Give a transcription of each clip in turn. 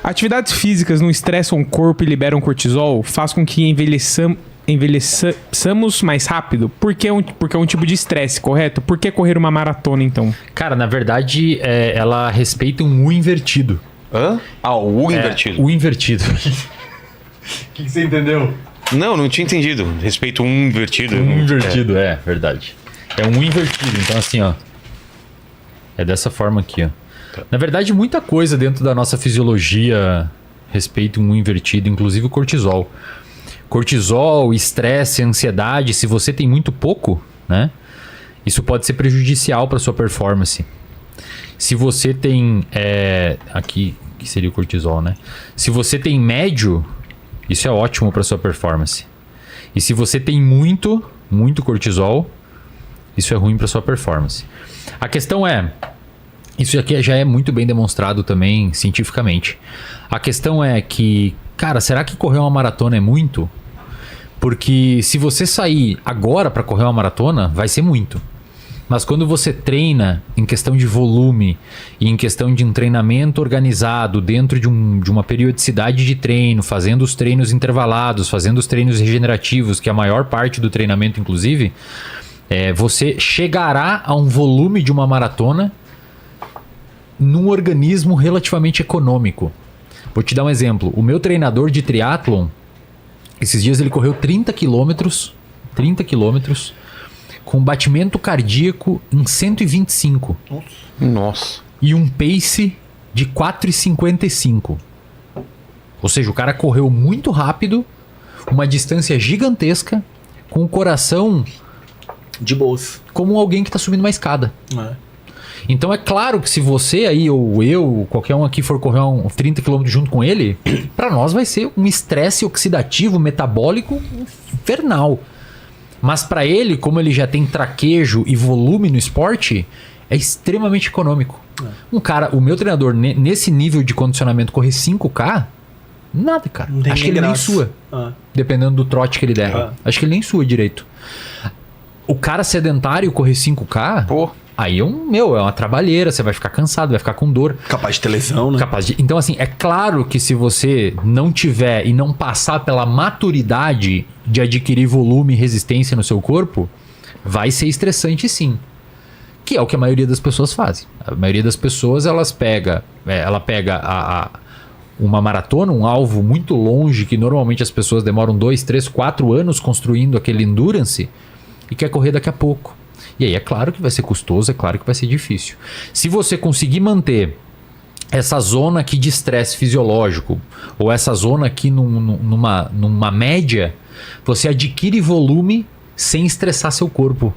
Atividades físicas não estressam o corpo e liberam cortisol? Faz com que envelheçamos mais rápido? Porque é um tipo de estresse, correto? Por que correr uma maratona, então? Cara, na verdade, ela respeita um U invertido. Hã? Ah, o U invertido. U invertido. O que você entendeu? Não tinha entendido. Respeito um invertido. Um invertido, verdade. É um U invertido, então assim, ó. É dessa forma aqui, ó. Na verdade, muita coisa dentro da nossa fisiologia respeita um U invertido, inclusive o cortisol. Cortisol, estresse, ansiedade, se você tem muito pouco, né? Isso pode ser prejudicial para sua performance. Se você tem... aqui, que seria o cortisol, né? Se você tem médio, isso é ótimo para sua performance. E se você tem muito cortisol, isso é ruim para sua performance. A questão é... Isso aqui já é muito bem demonstrado também cientificamente. A questão é que, cara, será que correr uma maratona é muito? Porque se você sair agora para correr uma maratona, vai ser muito. Mas quando você treina em questão de volume e em questão de um treinamento organizado dentro de uma periodicidade de treino, fazendo os treinos intervalados, fazendo os treinos regenerativos, que é a maior parte do treinamento inclusive, você chegará a um volume de uma maratona num organismo relativamente econômico. Vou te dar um exemplo. O meu treinador de triatlon, esses dias ele correu 30 quilômetros com batimento cardíaco em 125. Nossa. E um pace de 4,55. Ou seja, o cara correu muito rápido, uma distância gigantesca, com o coração de boas, como alguém que está subindo uma escada. Então é claro que se você aí, ou eu, qualquer um aqui for correr 30 km junto com ele, para nós vai ser um estresse oxidativo, metabólico infernal. Mas para ele, como ele já tem traquejo e volume no esporte, é extremamente econômico. O meu treinador, nesse nível de condicionamento, correr 5K, nada, cara. Acho que ele nem sua. Dependendo do trote que ele der. Acho que ele nem sua direito. O cara sedentário correr 5K... Pô. Aí é uma trabalheira, você vai ficar cansado, vai ficar com dor. Capaz de ter lesão, né? Então, assim, é claro que se você não tiver e não passar pela maturidade de adquirir volume e resistência no seu corpo, vai ser estressante sim. Que é o que a maioria das pessoas fazem. A maioria das pessoas, ela pega uma maratona, um alvo muito longe, que normalmente as pessoas demoram 2, 3, 4 anos construindo aquele endurance, e quer correr daqui a pouco. E aí é claro que vai ser custoso, é claro que vai ser difícil. Se você conseguir manter essa zona aqui de estresse fisiológico, ou essa zona aqui numa média, você adquire volume sem estressar seu corpo.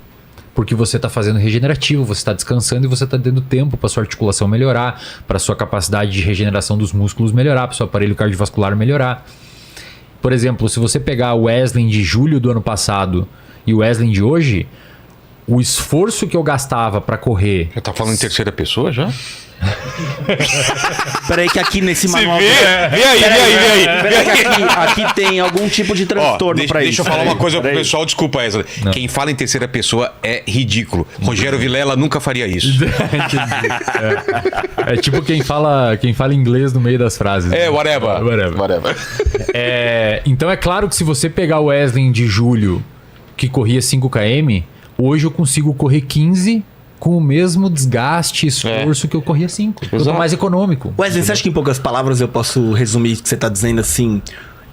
Porque você está fazendo regenerativo, você está descansando e você está dando tempo para sua articulação melhorar, para sua capacidade de regeneração dos músculos melhorar, para o seu aparelho cardiovascular melhorar. Por exemplo, se você pegar o Wesley de julho do ano passado e o Wesley de hoje... O esforço que eu gastava pra correr... Você tá falando em terceira pessoa já? Peraí que aqui nesse manual... Vê aí. Peraí que aqui tem algum tipo de transtorno pra isso. Deixa eu falar uma coisa pro pessoal, desculpa essa. Quem fala em terceira pessoa é ridículo. Rogério Vilela nunca faria isso. É tipo quem fala inglês no meio das frases. Whatever. Então é claro que se você pegar o Wesley de julho, que corria 5 km... Hoje eu consigo correr 15 com o mesmo desgaste e esforço que eu corria 5. Eu tô mais econômico. Wesley, você acha que em poucas palavras eu posso resumir o que você tá dizendo assim?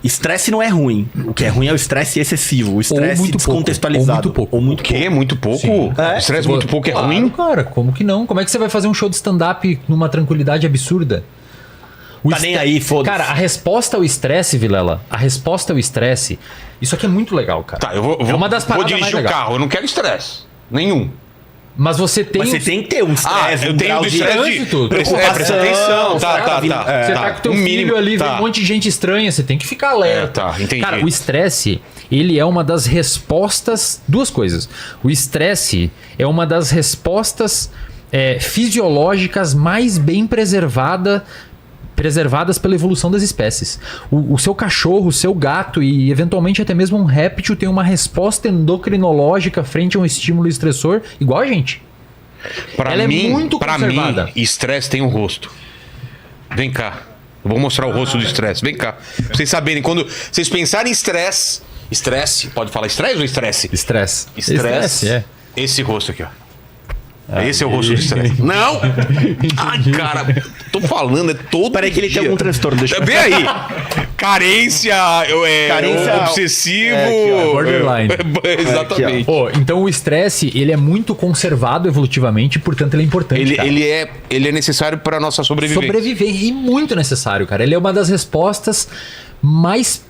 Estresse não é ruim. O que é ruim é o estresse excessivo. O estresse descontextualizado. Ou muito pouco. O quê? Muito pouco? Estresse muito pouco é ruim? Cara, como que não? Como é que você vai fazer um show de stand-up numa tranquilidade absurda? Nem aí, foda-se. Cara, a resposta ao estresse, Vilela, isso aqui é muito legal, cara. Tá, eu vou uma das paradas dirigir o carro, eu não quero estresse. Nenhum. Mas você tem... Mas você tem que ter um estresse, eu tenho de trânsito. Presta atenção. Tá. Você tá com teu filho ali, vem um monte de gente estranha, você tem que ficar alerta. Entendi. Cara, o estresse, ele é uma das respostas... Duas coisas. O estresse é uma das respostas fisiológicas mais bem preservadas pela evolução das espécies. O seu cachorro, o seu gato e eventualmente até mesmo um réptil tem uma resposta endocrinológica frente a um estímulo estressor igual a gente. Ela é muito conservada. Pra mim, estresse tem um rosto. Vem cá. Eu vou mostrar o rosto do estresse. Vem cá. Pra vocês saberem, quando vocês pensarem em estresse... Estresse? Pode falar estresse ou estresse? Estresse. Estresse. É. Esse rosto aqui, ó. Esse é o rosto do estresse. Não! Ai, cara, tô falando, é todo Peraí que ele dia. tem algum transtorno, deixa eu Vê aí. Carência, obsessivo. aqui, ó, borderline. Exatamente. Então o estresse, ele é muito conservado evolutivamente, portanto ele é importante, cara. Ele é necessário para nossa sobrevivência. Sobreviver, e muito necessário, cara. Ele é uma das respostas mais...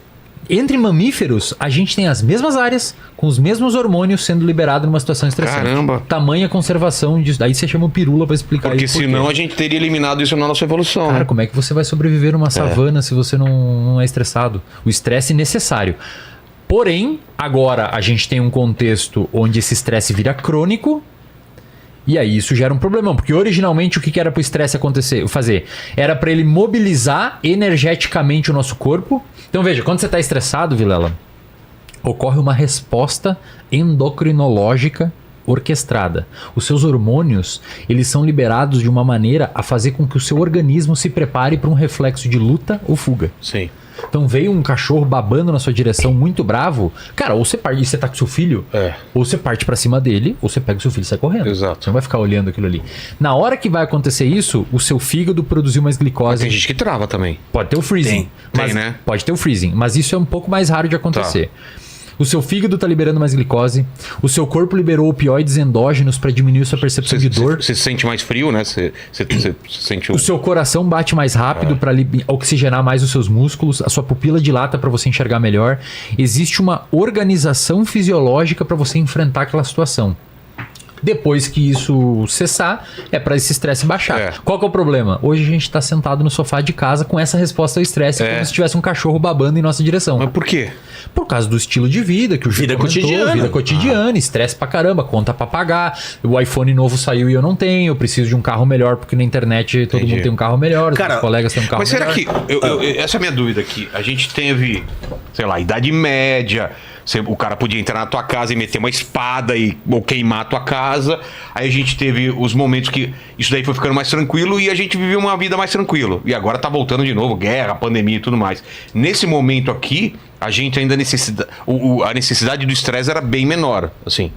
Entre mamíferos, a gente tem as mesmas áreas, com os mesmos hormônios sendo liberados numa situação estressante. Caramba. Tamanha conservação disso. Daí você chama o pirula pra explicar Porque isso. senão a gente teria eliminado isso na nossa evolução. Cara, né? como é que você vai sobreviver numa savana se você não é estressado? O estresse é necessário. Porém, agora a gente tem um contexto onde esse estresse vira crônico. E aí isso gera um problemão, porque originalmente o que era para o estresse fazer? Era para ele mobilizar energeticamente o nosso corpo. Então veja, quando você está estressado, Vilela, ocorre uma resposta endocrinológica orquestrada. Os seus hormônios, eles são liberados de uma maneira a fazer com que o seu organismo se prepare para um reflexo de luta ou fuga. Sim. Então veio um cachorro babando na sua direção muito bravo, cara, ou você parte e você tá com seu filho, ou você parte pra cima dele, ou você pega o seu filho e sai correndo. Exato. Você não vai ficar olhando aquilo ali. Na hora que vai acontecer isso, o seu fígado produziu mais glicose. Tem gente que trava também. Pode ter o freezing. Tem, né? Pode ter o freezing, mas isso é um pouco mais raro de acontecer. O seu fígado tá liberando mais glicose, o seu corpo liberou opioides endógenos para diminuir sua percepção de dor. Você se sente mais frio, né? Você sente O seu coração bate mais rápido para oxigenar mais os seus músculos, a sua pupila dilata para você enxergar melhor. Existe uma organização fisiológica para você enfrentar aquela situação. Depois que isso cessar, é para esse estresse baixar. Qual que é o problema? Hoje a gente tá sentado no sofá de casa com essa resposta ao estresse, como se tivesse um cachorro babando em nossa direção. Mas por quê? Por causa do estilo de vida que o Gil comentou, vida cotidiana, estresse pra caramba, conta pra pagar, o iPhone novo saiu e eu não tenho, eu preciso de um carro melhor porque na internet todo mundo tem um carro melhor, os colegas têm um carro melhor. Mas será que, essa é a minha dúvida aqui, a gente teve, sei lá, Idade Média, o cara podia entrar na tua casa e meter uma espada ou queimar a tua casa. Aí a gente teve os momentos que isso daí foi ficando mais tranquilo e a gente viveu uma vida mais tranquilo. E agora tá voltando de novo, guerra, pandemia e tudo mais. Nesse momento aqui, a gente ainda a necessidade do estresse era bem menor, assim.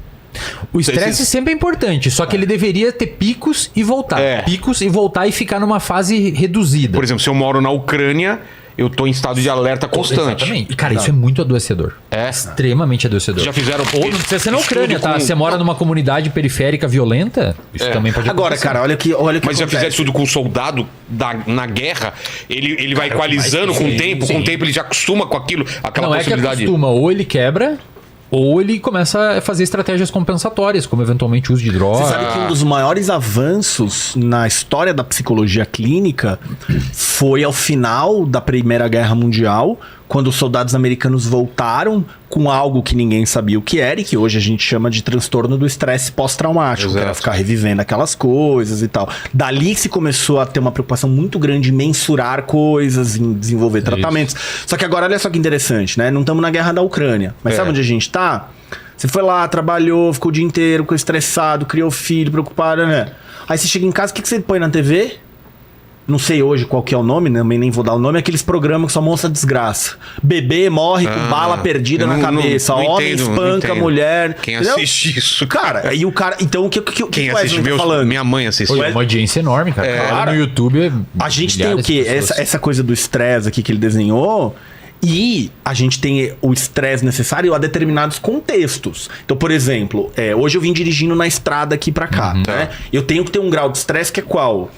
O estresse sempre é importante, só que ele deveria ter picos e voltar. Picos e voltar e ficar numa fase reduzida. Por exemplo, se eu moro na Ucrânia, eu tô em estado de alerta constante. Exatamente. E, cara, isso é muito adoecedor. Extremamente adoecedor. Já fizeram... Ou não precisa ser na Ucrânia, tá? Você mora numa comunidade periférica violenta, isso também pode acontecer. Agora, cara, olha que Mas já fizeram tudo com um soldado na guerra, ele vai equalizando com o tempo, com o tempo ele já acostuma com aquela possibilidade. Não é que acostuma, ou ele quebra... Ou ele começa a fazer estratégias compensatórias, como eventualmente uso de droga. Você sabe que um dos maiores avanços na história da psicologia clínica foi ao final da Primeira Guerra Mundial, quando os soldados americanos voltaram com algo que ninguém sabia o que era e que hoje a gente chama de transtorno do estresse pós-traumático, que era ficar revivendo aquelas coisas e tal. Dali se começou a ter uma preocupação muito grande em mensurar coisas, em desenvolver tratamentos. Só que agora, olha só que interessante, né? Não estamos na guerra da Ucrânia, mas sabe onde a gente tá? Você foi lá, trabalhou, ficou o dia inteiro, ficou estressado, criou filho, preocupado, né? Aí você chega em casa, o que você põe na TV? Não sei hoje qual que é o nome, né? Nem vou dar o nome. Aqueles programas que só mostra desgraça. Bebê morre com bala perdida na cabeça. Homem espanca a mulher. Quem assiste isso? Cara, aí o cara... Então, o que quem o assiste? Wesley tá falando? Minha mãe assiste. É uma audiência enorme, cara. Cara, no YouTube... A gente tem o quê? Essa coisa do estresse aqui que ele desenhou... E a gente tem o estresse necessário a determinados contextos. Então, por exemplo, hoje eu vim dirigindo na estrada aqui pra cá, né? Eu tenho que ter um grau de estresse que é qual?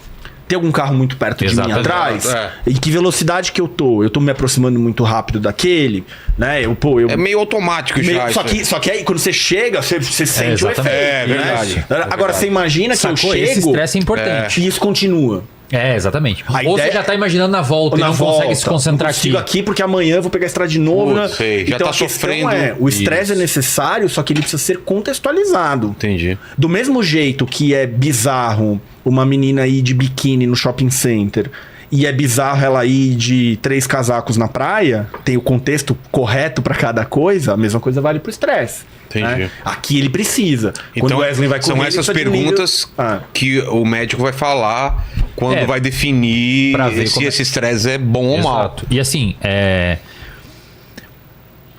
Tem algum carro muito perto de mim atrás? E que velocidade que eu tô? Eu tô me aproximando muito rápido daquele, né? É meio automático já. Só que aí quando você chega, você sente o efeito. É verdade. Né? Agora você imagina que eu chego... Esse estresse é importante. E isso continua. Exatamente. Ou você já tá imaginando na volta e não consegue se concentrar aqui. Eu aqui porque amanhã eu vou pegar a estrada de novo. Já tá sofrendo. O estresse é necessário, só que ele precisa ser contextualizado. Entendi. Do mesmo jeito que é bizarro uma menina ir de biquíni no shopping center e é bizarro ela ir de 3 casacos na praia, tem o contexto correto para cada coisa, a mesma coisa vale pro estresse. Entendi. Aqui ele precisa. Quando Então, o Wesley vai correr, são ele essas precisa de perguntas nível- que o médico vai falar quando vai definir pra ver se como é. esse estresse é bom ou mal. Exato. E assim,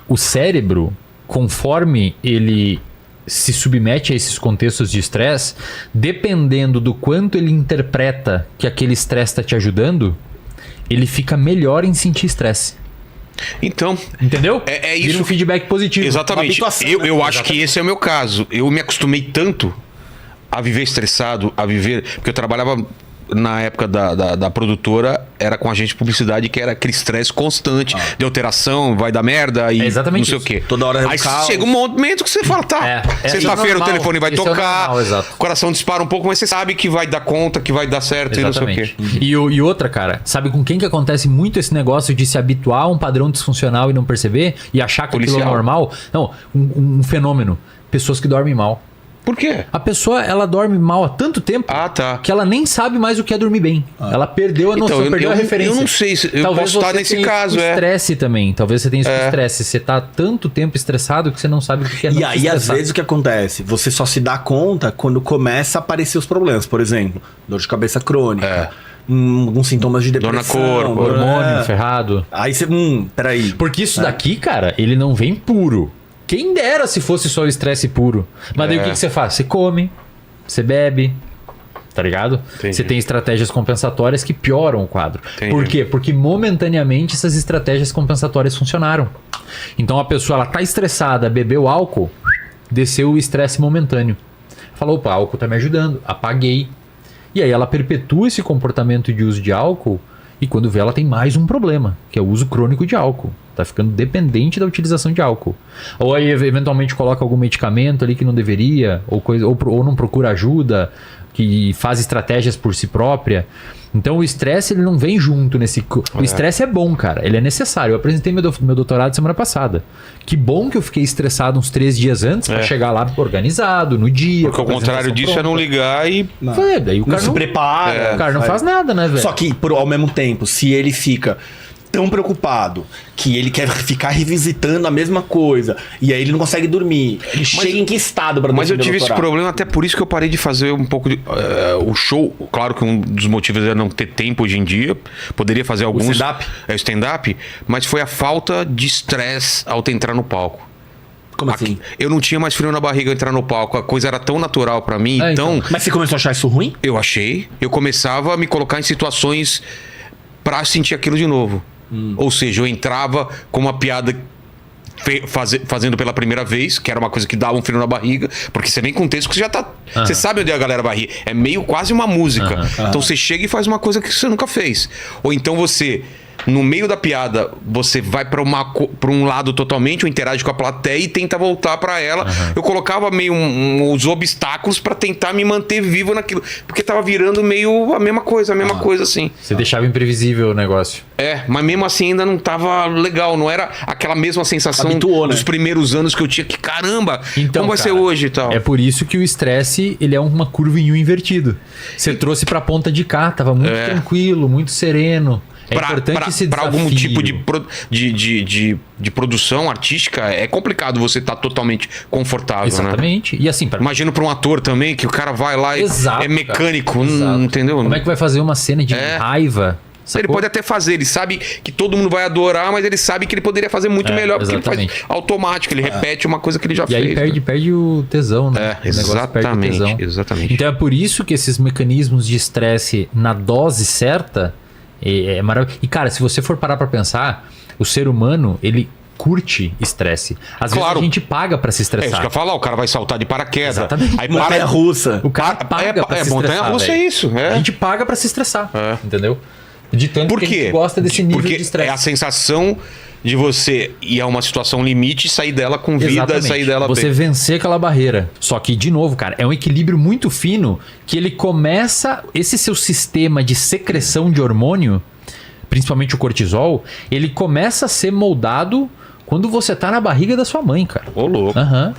o cérebro, conforme ele se submete a esses contextos de estresse, dependendo do quanto ele interpreta que aquele estresse está te ajudando, ele fica melhor em sentir estresse. Então, Entendeu? É Vira isso. um feedback positivo. exatamente. habituação, Eu acho que esse é o meu caso. Eu me acostumei tanto a viver estressado, a viver. Porque eu trabalhava na época da produtora, era com agente de publicidade, que era aquele estresse constante de alteração, vai dar merda e É exatamente não sei isso. o quê. Toda hora é um Aí caos. chega um momento que você fala, tá, isso é sexta-feira o normal. telefone vai Isso é tocar, normal, exato. o coração dispara um pouco, mas você sabe que vai dar conta, que vai dar certo e não sei o Exatamente. quê. E outra, cara, sabe com quem que acontece muito esse negócio de se habituar a um padrão disfuncional e não perceber e achar que aquilo é Policial. normal? Não, um fenômeno. Pessoas que dormem mal. Por quê? A pessoa, ela dorme mal há tanto tempo Ah, tá. que ela nem sabe mais o que é dormir bem. Ela perdeu a Então, noção, eu- perdeu a eu- referência. eu não sei se- eu Talvez posso estar você nesse tenha caso, isso com estresse também. Talvez você tenha isso com estresse. Você tá tanto tempo estressado que você não sabe o que é E não aí, se às estressar. vezes, o que acontece? Você só se dá conta quando começa a aparecer os problemas. Por exemplo, dor de cabeça crônica, alguns sintomas de Dor na depressão. corpo, Hormônio ferrado. Aí você, peraí. Porque isso daqui, cara, ele não vem puro. Quem dera se fosse só o estresse puro. Mas daí o que você faz? Você come, você bebe, tá ligado? Entendi. Você tem estratégias compensatórias que pioram o quadro. Entendi. Por quê? Porque momentaneamente essas estratégias compensatórias funcionaram. Então a pessoa, ela tá estressada, bebeu álcool, desceu o estresse momentâneo. Falou, opa, álcool tá me ajudando, apaguei. E aí ela perpetua esse comportamento de uso de álcool e quando vê ela tem mais um problema, que é o uso crônico de álcool. Tá ficando dependente da utilização de álcool. Ou aí eventualmente coloca algum medicamento ali que não deveria, ou não procura ajuda, que faz estratégias por si própria. Então o estresse ele não vem junto nesse... O estresse é bom, cara. Ele é necessário. Eu apresentei meu doutorado semana passada. Que bom que eu fiquei estressado uns 3 dias antes pra chegar lá organizado, no dia. Porque ao com a contrário apresentação disso é não pronta. ligar e. Daí o Não cara se não, prepara. o cara não faz nada, né, velho? Só que, ao mesmo tempo, se ele fica tão preocupado que ele quer ficar revisitando a mesma coisa e aí ele não consegue dormir, ele chega em que estado para Mas eu defender o tive esse doutorado? problema, até por isso que eu parei de fazer um pouco de. O show, claro que um dos motivos é não ter tempo hoje em dia. Poderia fazer alguns. stand-up? É o stand-up, mas foi a falta de estresse ao entrar no palco. Como assim? Eu não tinha mais frio na barriga ao entrar no palco. A coisa era tão natural pra mim. Então, Mas você começou a achar isso ruim? eu achei. Eu começava a me colocar em situações pra sentir aquilo de novo. Ou seja, eu entrava com uma piada fazendo pela primeira vez, que era uma coisa que dava um frio na barriga, porque você vem com um texto que você já tá. Você sabe onde a galera vai rir. É meio quase uma música. Então você chega e faz uma coisa que você nunca fez. Ou então você, no meio da piada, você vai pra um lado totalmente, ou interage com a plateia e tenta voltar pra ela. Eu colocava meio uns obstáculos pra tentar me manter vivo naquilo. Porque tava virando meio a mesma coisa assim. Você deixava imprevisível o negócio. Mas mesmo assim ainda não tava legal, não era aquela mesma sensação Habituou, né? dos primeiros anos que eu tinha que, caramba, Então, como vai ser cara, hoje e tal. É por isso que o estresse, ele é uma curva em U invertido. Você trouxe pra ponta de cá, tava muito tranquilo, muito sereno. É importante esse Pra desafio. algum tipo de produção artística, é complicado você estar totalmente confortável, né? Exatamente. E assim, Imagino pra um ator também, que o cara vai lá e Exato, é mecânico, cara. Exato. entendeu? Como é que vai fazer uma cena de raiva? Ele sacou? pode até fazer, ele sabe que todo mundo vai adorar, mas ele sabe que ele poderia fazer muito melhor, porque ele exatamente. faz automático, ele repete uma coisa que ele já E fez. aí né? perde o tesão, né? O negócio perde o tesão. Exatamente. Então é por isso que esses mecanismos de estresse na dose certa é maravilhoso. E cara, se você for parar pra pensar, o ser humano, ele curte estresse. Às vezes Claro. a gente paga pra se É isso que eu estressar. ia falar, o cara vai saltar de paraquedas. Exatamente. Aí Montanha russa. O cara paga pra se estressar. montanha-russa é velho. isso. A gente paga pra se estressar, entendeu? De tanto Por que a quê? gente gosta desse nível Porque de estresse. é a sensação de você ir a uma situação limite, sair dela com vida, Exatamente. sair dela Você bem. vencer aquela barreira. Só que, de novo, cara, é um equilíbrio muito fino que ele começa... Esse seu sistema de secreção de hormônio, principalmente o cortisol, ele começa a ser moldado quando você tá na barriga da sua mãe, cara. Ô, louco. Aham.